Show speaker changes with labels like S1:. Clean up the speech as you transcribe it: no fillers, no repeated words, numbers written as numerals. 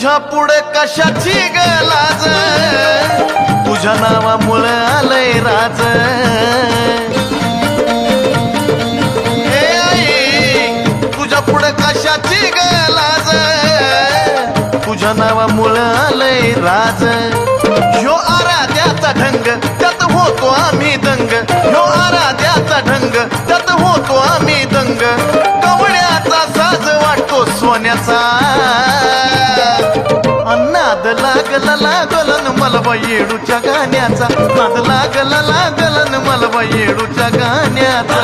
S1: तुझ्या पुढे कशाची गलाज, तुझ्या नावामुळे आलंय राज. हे आई तुझ्या पुढे कशाची गलाज, तुझ्या नावामुळे आलंय राज. ह्यो आराध्याचा ढंग त्यात होतो आम्ही दंग, ह्यो आराध्याचा ढंग त्यात होतो आम्ही दंग. कवड्याचा साज वाटतो सोन्याचा, नाद लागला लागलन मला येडूच्या गाण्याचा, नाद लागला लागलन मला येडूच्या गाण्याचा.